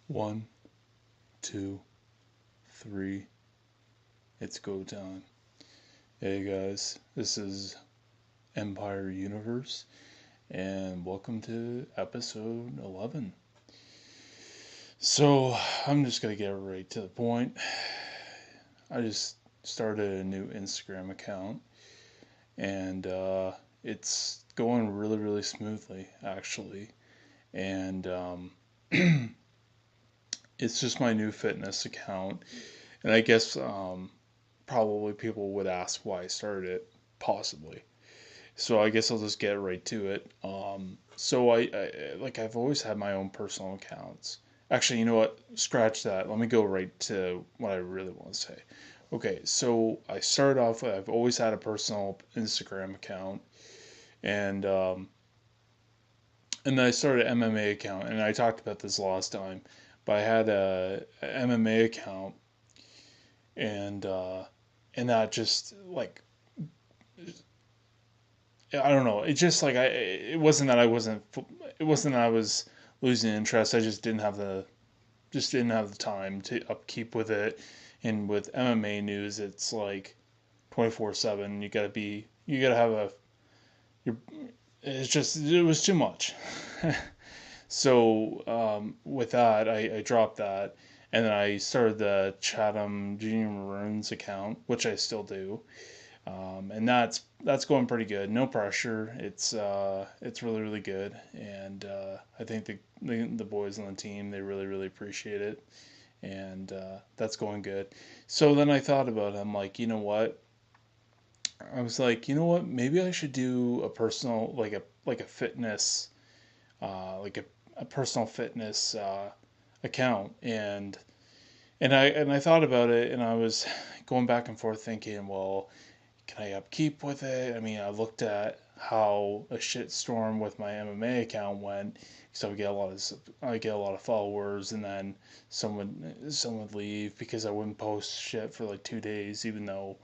One, two, three. It's go time. Hey guys, this is Empire Universe, and welcome to episode 11. So, I'm just gonna get right to the point. I just started a new Instagram account, and it's going really, really smoothly, actually. And it's just my new fitness account. And I guess probably people would ask why I started it, possibly. So I guess I'll just get right to it. So I've always had my own personal accounts. Actually, you know what? Scratch that. Let me go right to what I really want to say. Okay, so I started off with I've always had a personal Instagram account, and and then I started an MMA account, and I talked about this last time, but I had a MMA account, and that just like I don't know. It just like it wasn't that I wasn't. It wasn't that I was losing interest. I just didn't have the time to upkeep with it. And with MMA news, it's like 24/7. You gotta have a. You're, it's just it was too much. So with that, I dropped that, and then I started the Chatham Junior Maroons account, which I still do. And that's going pretty good. No pressure. It's really really good, and I think the boys on the team they really really appreciate it, and that's going good. So then I thought about it. I'm like, you know what? I was like, you know what? Maybe I should do a personal like a fitness a personal fitness account, and I thought about it, and I was going back and forth thinking, well, can I upkeep with it? I mean, I looked at how a shit storm with my MMA account went. So I get a lot of followers, and then some would leave because I wouldn't post shit for like 2 days, even though,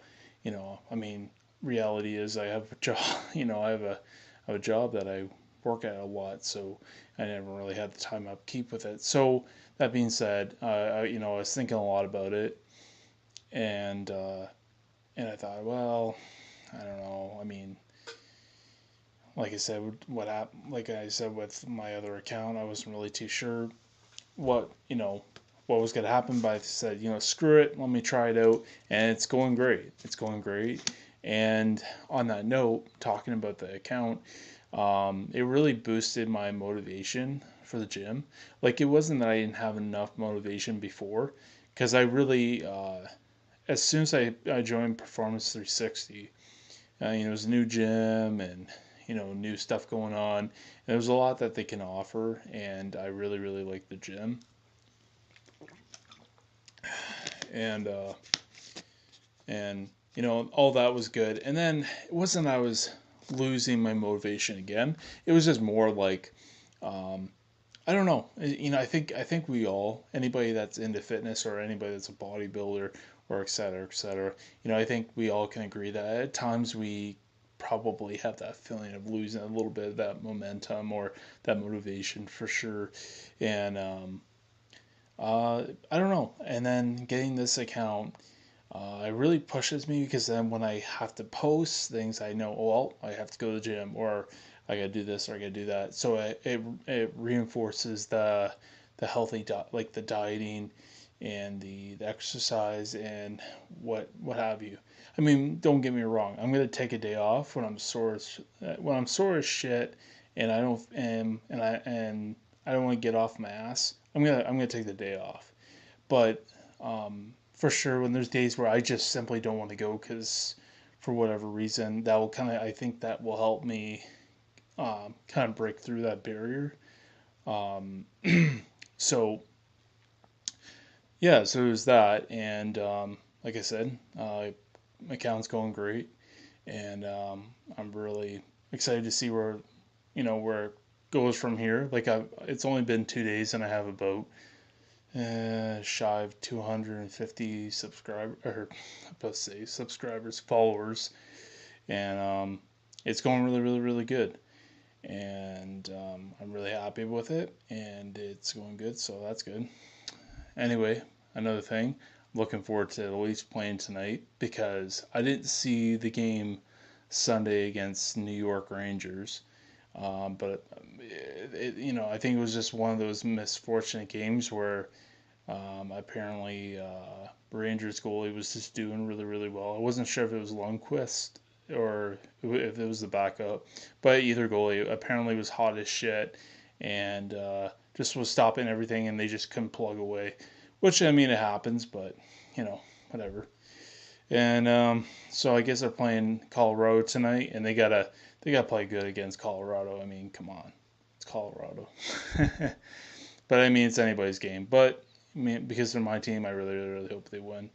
I mean, reality is I have a job. I have a job that I work at a lot, so I never really had the time to upkeep with it. So that being said, I was thinking a lot about it, and and I thought, well, I don't know. I mean, like I said, like I said with my other account, I wasn't really too sure what what was gonna happen. But I said, screw it, let me try it out, and it's going great. It's going great. And on that note, talking about the account, it really boosted my motivation for the gym. Like it wasn't that I didn't have enough motivation before, because I really, as soon as I joined Performance 360, it was a new gym and new stuff going on. And there's a lot that they can offer, and I really really like the gym. And and all that was good. And then it wasn't I was losing my motivation again. It was just more like I don't know. I think we all anybody that's into fitness or anybody that's a bodybuilder or et cetera, et cetera. I think we all can agree that at times we probably have that feeling of losing a little bit of that momentum or that motivation for sure. And I don't know. And then getting this account, it really pushes me because then when I have to post things, I know, oh, well, I have to go to the gym or I gotta do this or I gotta do that. So it reinforces the healthy like the dieting and the exercise and what have you. I mean, don't get me wrong. I'm gonna take a day off when I'm sore as shit, and I don't want to get off my ass. I'm gonna take the day off. But for sure, when there's days where I just simply don't want to go because for whatever reason, that will kind of I think that will help me kind of break through that barrier. Um, so yeah, so it was that, and like I said, my account's going great, and I'm really excited to see where it goes from here. It's only been 2 days, and I have about shy of 250 subscribers, or let's say subscribers, followers, and it's going really, really, really good. and I'm really happy with it, and it's going good, so that's good. Anyway, another thing, I'm looking forward to the Leafs playing tonight because I didn't see the game Sunday against New York Rangers. But I think it was just one of those misfortunate games where apparently Rangers goalie was just doing really, really well. I wasn't sure if it was Lundqvist or if it was the backup, but either goalie apparently was hot as shit and just was stopping everything, and they just couldn't plug away. Which, I mean, it happens, but whatever. And so I guess they're playing Colorado tonight, and they gotta play good against Colorado. I mean, come on, it's Colorado. But I mean, it's anybody's game. But I mean, because they're my team, I really, really, really hope they win.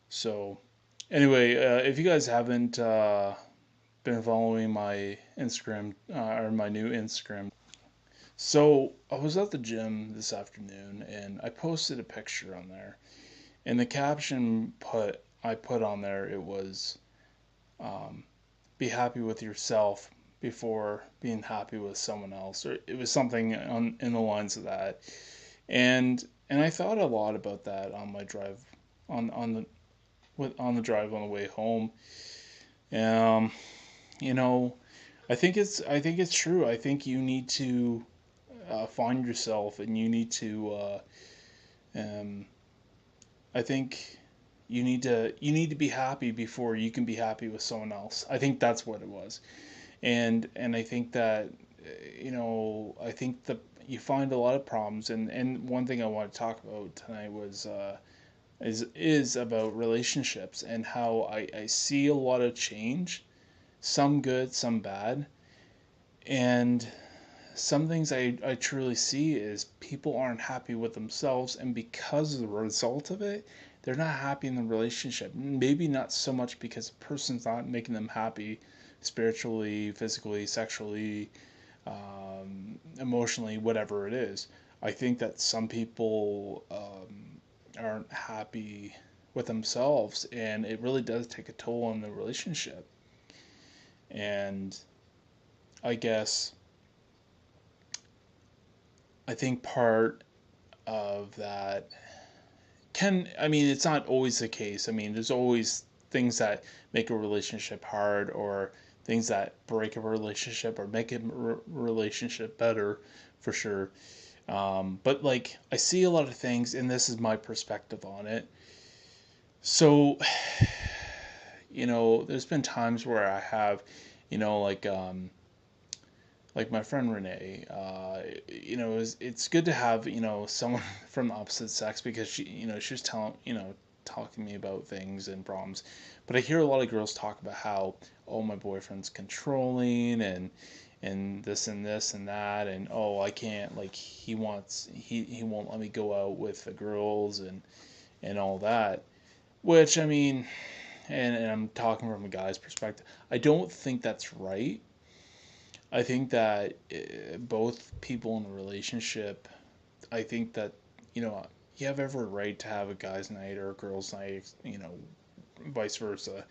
So anyway, if you guys haven't been following my Instagram or my new Instagram, so I was at the gym this afternoon and I posted a picture on there, and the caption I put on there, it was um, "Be happy with yourself before being happy with someone else," or it was something in the lines of that. And I thought a lot about that on my drive on the drive on the way home. Um, you know, I think it's true. I think you need to find yourself, and you need to. Um, I think you need to be happy before you can be happy with someone else. I think that's what it was, and I think that I think that you find a lot of problems, and one thing I want to talk about tonight was is about relationships and how I see a lot of change, some good, some bad, and some things I truly see is people aren't happy with themselves, and because of the result of it, they're not happy in the relationship. Maybe not so much because the person's not making them happy spiritually, physically, sexually, emotionally, whatever it is. I think that some people aren't happy with themselves, and it really does take a toll on the relationship. And I guess I think part of that I mean, it's not always the case. I mean, there's always things that make a relationship hard, or things that break a relationship or make a relationship better, for sure. But like, I see a lot of things, and this is my perspective on it. So, there's been times where I have, like, my friend Renee, it's good to have, someone from the opposite sex, because she was telling, talking to me about things and problems. But I hear a lot of girls talk about how, oh, my boyfriend's controlling, and this and that, and oh, I can't, like, he won't let me go out with the girls, and all that. Which, I mean, and I'm talking from a guy's perspective, I don't think that's right. I think that both people in a relationship, I think that, you have every right to have a guy's night or a girl's night, vice versa.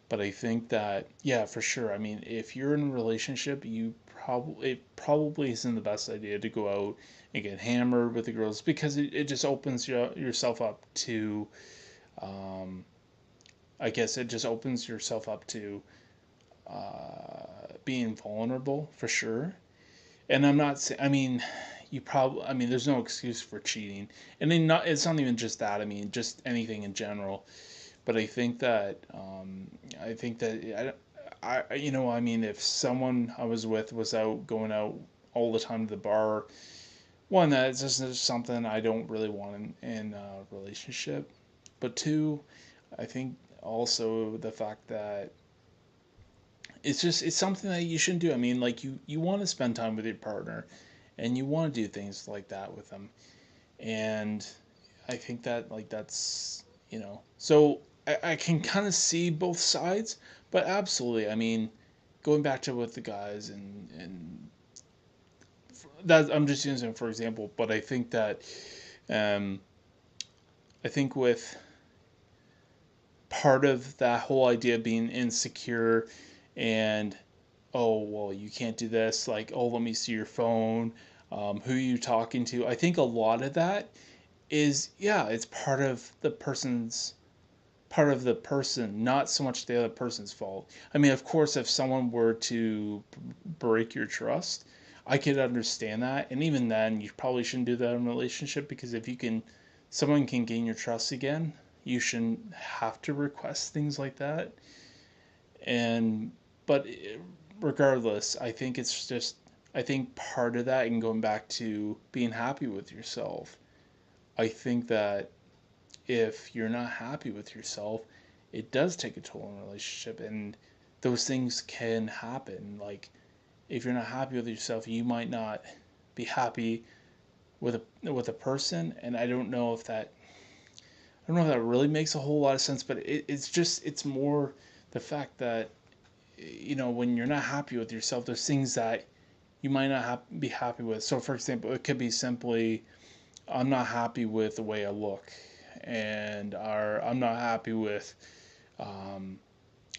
But I think that, yeah, for sure. I mean, if you're in a relationship, it probably isn't the best idea to go out and get hammered with the girls, because it just opens yourself up to, um, I guess it just opens yourself up to being vulnerable, for sure. And I'm not saying, I mean, I mean, there's no excuse for cheating. And then it's not even just that, I mean, just anything in general. But I think that, I mean, if someone I was with was going out all the time to the bar, one, that's just something I don't really want in a relationship. But two, I think also the fact that it's something that you shouldn't do. I mean, like, you want to spend time with your partner, and you want to do things like that with them. And I think that, like, that's, so I can kind of see both sides, but absolutely, I mean, going back to with the guys, and that I'm just using for example, but um, I think with part of that whole idea of being insecure, and oh, well, you can't do this. Like, oh, let me see your phone. Who are you talking to? I think a lot of that is, yeah, it's part of the person, not so much the other person's fault. I mean, of course, if someone were to break your trust, I could understand that. And even then, you probably shouldn't do that in a relationship, because if someone can gain your trust again, you shouldn't have to request things like that. And, but regardless, I think part of that, and going back to being happy with yourself, I think that if you're not happy with yourself, it does take a toll in a relationship, and those things can happen. Like, if you're not happy with yourself, you might not be happy with a person, and I don't know if that really makes a whole lot of sense, but it's more the fact that, when you're not happy with yourself, there's things that you might not be happy with. So, for example, it could be simply, I'm not happy with the way I look, and I'm not happy with um,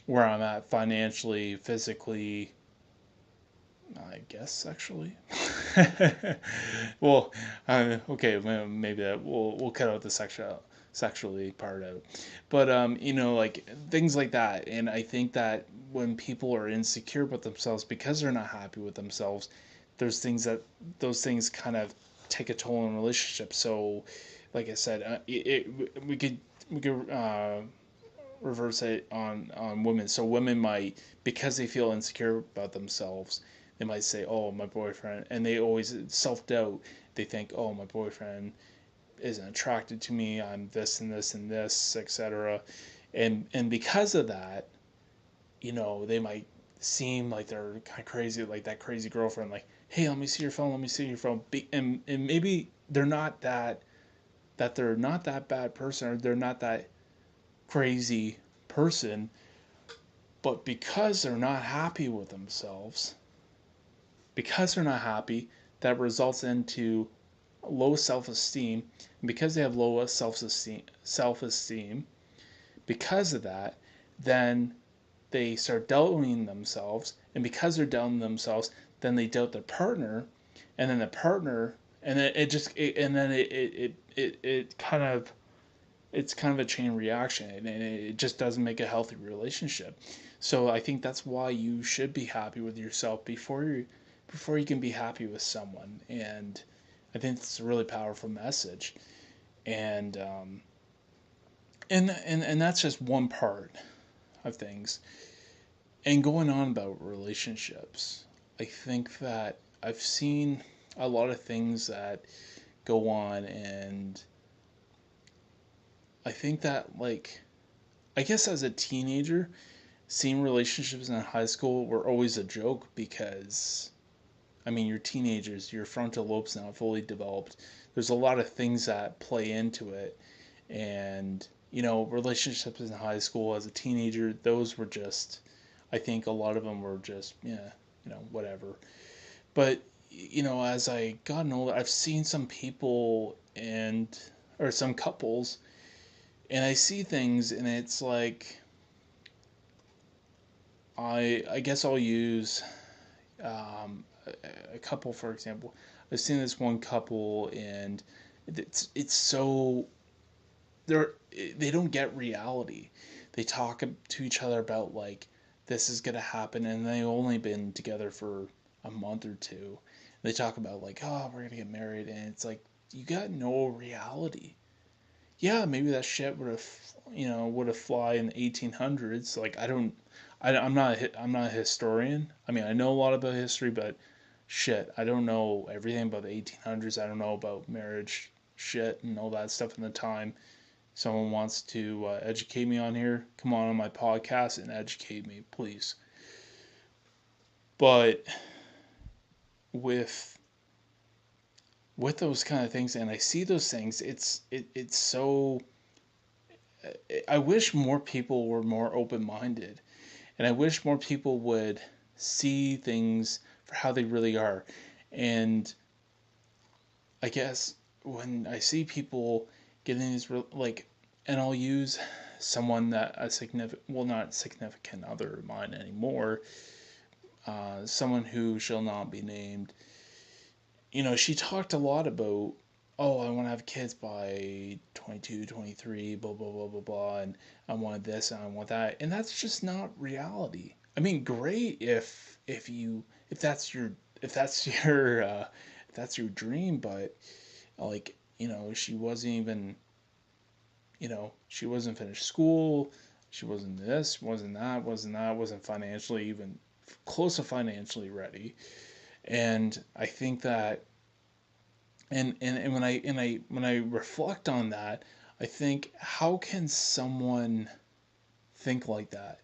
where I'm at financially, physically, I guess sexually. Well, okay, maybe we'll cut out the sexually part of it, but like things like that. And I think that when people are insecure with themselves because they're not happy with themselves, there's those things kind of take a toll in relationships. So, like I said, we could reverse it on women. So women might, because they feel insecure about themselves, they might say, "Oh, my boyfriend," and they always self doubt. They think, "Oh, my boyfriend isn't attracted to me. I'm this and this and this, etc." And because of that, they might seem like they're kind of crazy, like that crazy girlfriend, like, "Hey, let me see your phone. Let me see your phone." And maybe they're not that bad person, or they're not that crazy person, but because they're not happy with themselves, because they're not happy, that results into low self-esteem. And because they have low self-esteem, because of that, then they start doubting themselves, and because they're doubting themselves, then they doubt their partner, and then the partner, and then it kind of, it's kind of a chain reaction, and it just doesn't make a healthy relationship. So I think that's why you should be happy with yourself before you can be happy with someone. And I think it's a really powerful message. And and that's just one part of things. And going on about relationships, I think that I've seen a lot of things that go on, and I think that, like, I guess as a teenager, seeing relationships in high school were always a joke, because I mean, you're teenagers, your frontal lobe's not fully developed. There's a lot of things that play into it. And, relationships in high school as a teenager, those were just, I think a lot of them were just, yeah, whatever. But, as I gotten older, I've seen some people or some couples, and I see things, and it's like, I guess I'll use a couple, for example. I've seen this one couple, and it's so, they don't get reality. They talk to each other about, like, this is gonna happen, and they've only been together for a month or two. They talk about, like, oh, we're gonna get married, and it's like, you got no reality. Yeah, maybe that shit would have fly in the 1800s. Like, I'm not a historian. I mean, I know a lot about history, but shit, I don't know everything about the 1800s. I don't know about marriage shit and all that stuff in the time. Someone wants to educate me on here, come on my podcast and educate me, please. But with those kind of things, and I see those things, it's so, I wish more people were more open minded, and I wish more people would see things for how they really are. And I guess when I see people getting these like, and I'll use someone that a significant, well, not significant other of mine anymore, someone who shall not be named, she talked a lot about, oh, I want to have kids by 22, 23, blah, blah, blah, blah, blah, and I want this and I want that. And that's just not reality. I mean, great if that's your, if that's your, if that's your dream, but like, she wasn't even, she wasn't finished school. She wasn't this, wasn't that, wasn't financially even close to financially ready. And I think that and when I reflect on that, I think, how can someone think like that?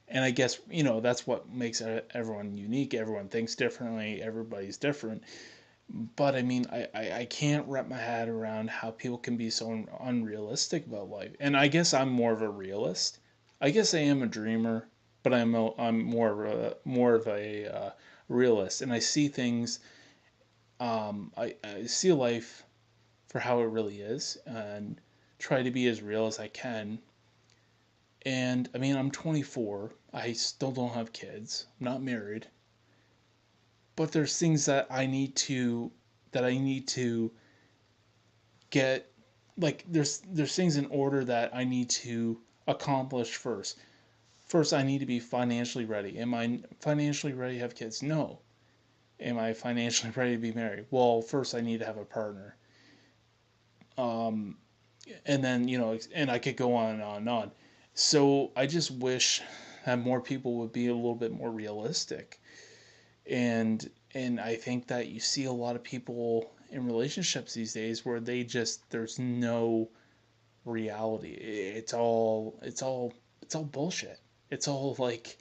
And I guess, that's what makes everyone unique. Everyone thinks differently. Everybody's different. But I mean, I can't wrap my head around how people can be so unrealistic about life. And I guess I'm more of a realist. I guess I am a dreamer, but I'm more of a realist. And I see things. I see life for how it really is and try to be as real as I can. And I mean, I'm 24. I still don't have kids. I'm not married. But there's things that I need to get, like there's things in order that I need to accomplish first. First, I need to be financially ready. Am I financially ready to have kids? No. Am I financially ready to be married? Well, first I need to have a partner. Um, and then, and I could go on and on and on. So I just wish that more people would be a little bit more realistic. And I think that you see a lot of people in relationships these days where there's no reality. It's all bullshit. It's all like,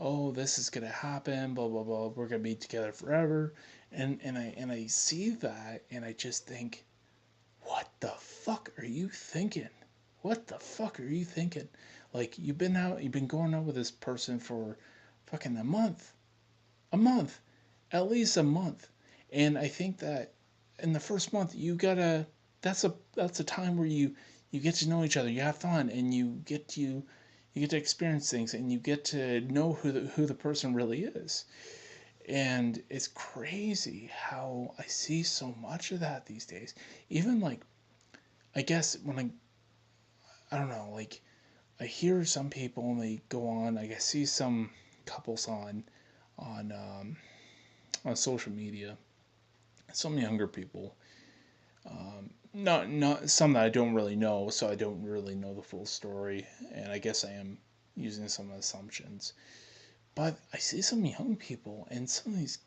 oh, this is gonna happen, blah blah blah. We're gonna be together forever, and I see that, and I just think, what the fuck are you thinking? What the fuck are you thinking? Like, you've been going out with this person for fucking a month, at least a month, and I think that in the first month that's a time where you get to know each other, you have fun, and you get to experience things, and you get to know who the person really is. And it's crazy how I see so much of that these days. Even like, I guess when I don't know, like, I hear some people and they go on, like, I see some couples on um, on social media, some younger people, not some that I don't really know, so I don't really know the full story, and I guess I am using some assumptions. But I see some young people, and some of these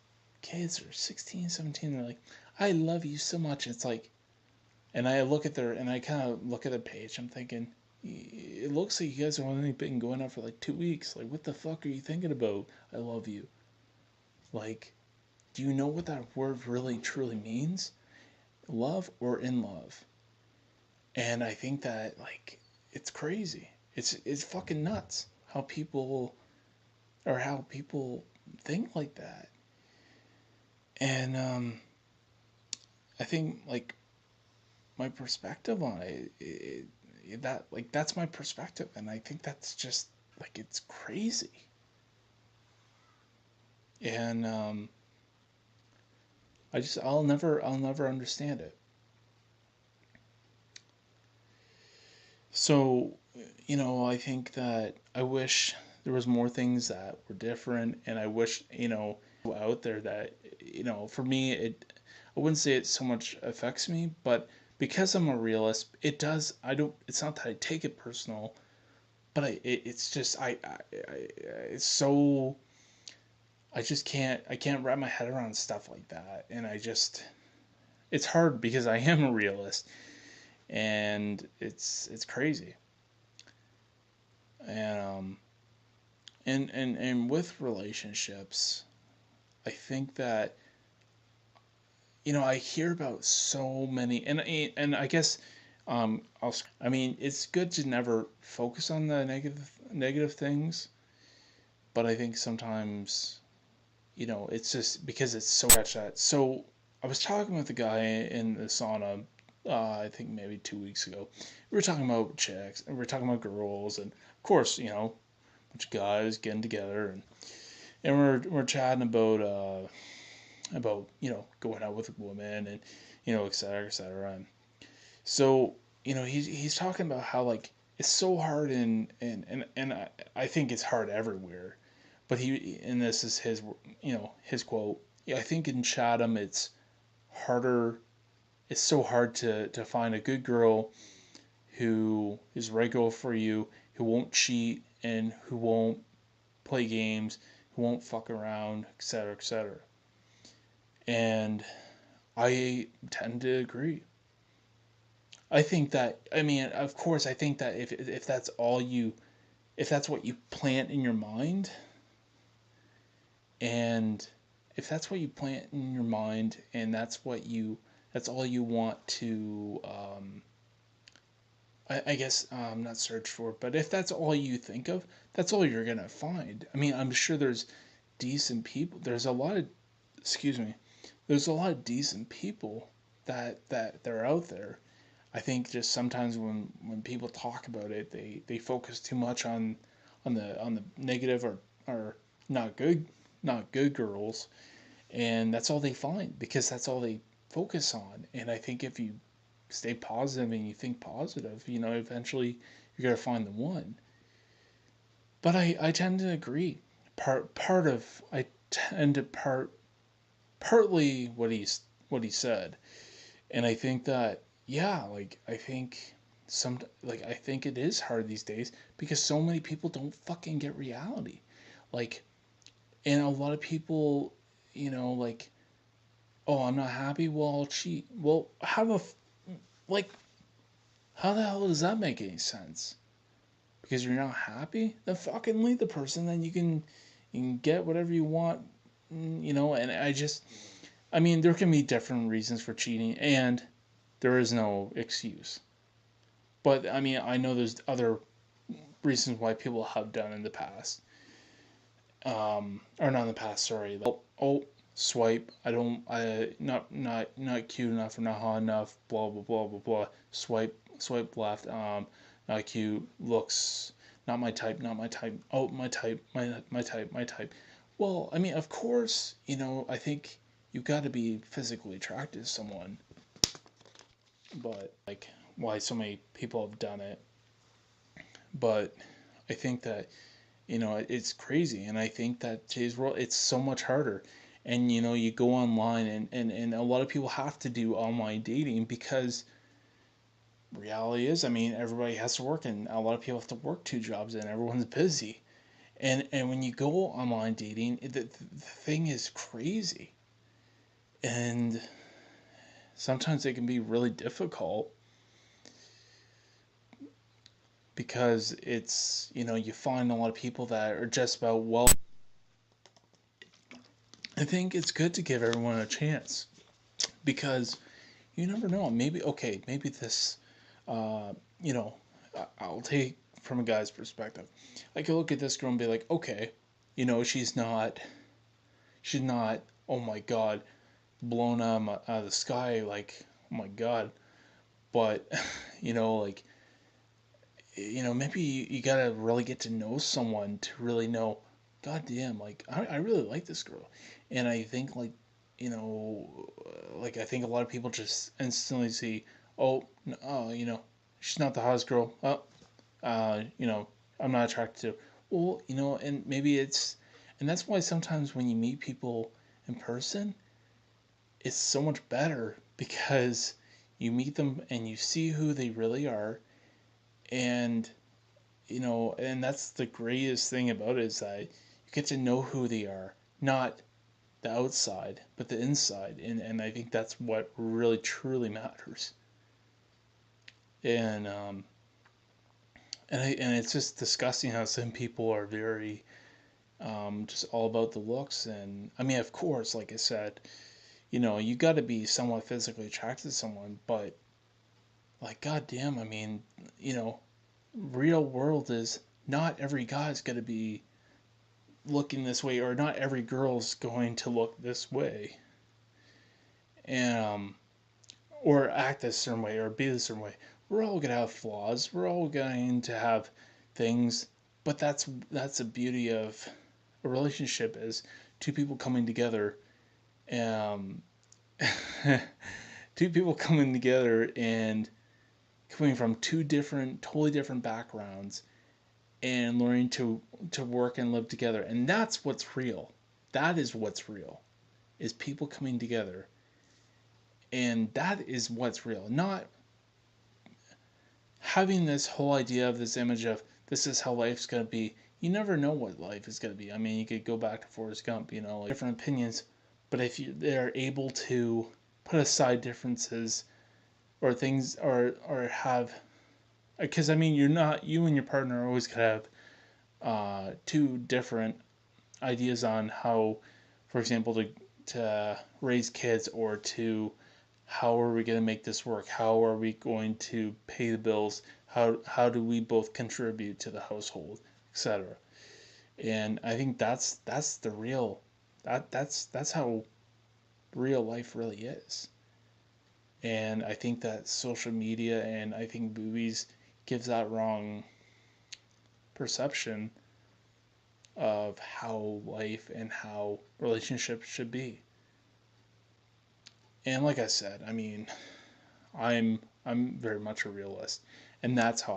kids are 16, 17. They're like, "I love you so much." It's like, and I kind of look at their page. I'm thinking, it looks like you guys have only been going out for like 2 weeks. Like, what the fuck are you thinking about? I love you. Like, do you know what that word really truly means? Love or in love? And I think that, like, it's crazy. It's fucking nuts how people think like that. And I think, like, my perspective on that's my perspective, and I think that's just, like, it's crazy. And I'll never understand it. So, I think that I wish there was more things that were different, and I wish, out there that, for me, I wouldn't say it so much affects me, but because I'm a realist, it does. I don't. It's not that I take it personal, but it's just it's so. I just can't wrap my head around stuff like that, and it's hard because I am a realist, and it's crazy. And and with relationships, I think that, I hear about so many, and I guess, I mean, it's good to never focus on the negative things, but I think sometimes, it's just because it's so much that. So I was talking with a guy in the sauna, I think maybe 2 weeks ago. We were talking about chicks, and we were talking about girls, and of course, a bunch of guys getting together, and and we're chatting about going out with a woman and et cetera, et cetera. And so he's talking about how like it's so hard and I think it's hard everywhere, but and this is his quote. Yeah, I think in Chatham it's harder. It's so hard to find a good girl who is regular for you, who won't cheat and who won't play games, who won't fuck around, etc., etc. And I tend to agree. I think that I mean, of course, I think that if that's all you, if that's what you plant in your mind, and if that's what you plant in your mind, and that's all you want to, I guess, not search for, but if that's all you think of, that's all you're gonna find. I mean, I'm sure there's decent people. There's a lot of, excuse me, there's a lot of decent people that they're out there. I think just sometimes when people talk about it, they focus too much on the negative or not good not good girls, and that's all they find because that's all they focus on. And I think if you stay positive and you think positive, eventually you're gonna find the one. But I tend to agree. Part of I tend to partly what he said, and I think that yeah, like I think it is hard these days because so many people don't fucking get reality, like, and a lot of people, like, oh, I'm not happy, well, I'll cheat. Well, like, how the hell does that make any sense? Because you're not happy, then fucking leave the person. Then you can get whatever you want, And I mean, there can be different reasons for cheating, and there is no excuse. But I mean, I know there's other reasons why people have done in the past, or not in the past. Sorry. Like, oh, swipe. I don't. Not cute enough or not hot enough. Blah blah blah blah blah. Swipe left. Not cute. Looks not my type. Not my type. Oh, my type. My type. My type. Well, I mean, of course, I think you got to be physically attracted to someone, but like why so many people have done it. But I think that it's crazy, and I think that today's world it's so much harder. And you go online, and a lot of people have to do online dating because reality is, I mean, everybody has to work, and a lot of people have to work two jobs, and everyone's busy. And when you go online dating, the thing is crazy, and sometimes it can be really difficult because it's you find a lot of people that are just about, well, I think it's good to give everyone a chance because you never know. Maybe, okay, maybe this, uh, you know, I'll take from a guy's perspective. I could look at this girl and be like, okay, she's not, oh my god, blown out of the sky, like, oh my god. But, like, maybe you gotta really get to know someone to really know, god damn, like, I really like this girl. And I think, like, like, I think a lot of people just instantly see, oh, she's not the hottest girl. Oh, I'm not attracted to her. Well, and maybe and that's why sometimes when you meet people in person, it's so much better because you meet them and you see who they really are, and and that's the greatest thing about it is that you get to know who they are, not the outside, but the inside, and I think that's what really truly matters. And and it's just disgusting how some people are very just all about the looks. And I mean, of course, like I said, you got to be somewhat physically attracted to someone, but like, goddamn, I mean, real world is not every guy's going to be looking this way, or not every girl's going to look this way, and or act this certain way, or be this certain way. We're all gonna have flaws. We're all going to have things, but that's the beauty of, a relationship is two people coming together, um, two people coming together and coming from two different, totally different backgrounds, and learning to work and live together. And that's what's real. That is what's real. Is people coming together. And that is what's real. Not having this whole idea of this image of this is how life's going to be. You never know what life is going to be. I mean, you could go back to Forrest Gump, like different opinions, but if they're able to put aside differences or things or have, because I mean, you and your partner are always going to have two different ideas on how, for example, to raise kids, or to how are we going to make this work? How are we going to pay the bills? How do we both contribute to the household, etc. And I think that's the real that's how real life really is. And I think that social media and I think movies gives that wrong perception of how life and how relationships should be. And like I said, I mean, I'm very much a realist, and that's how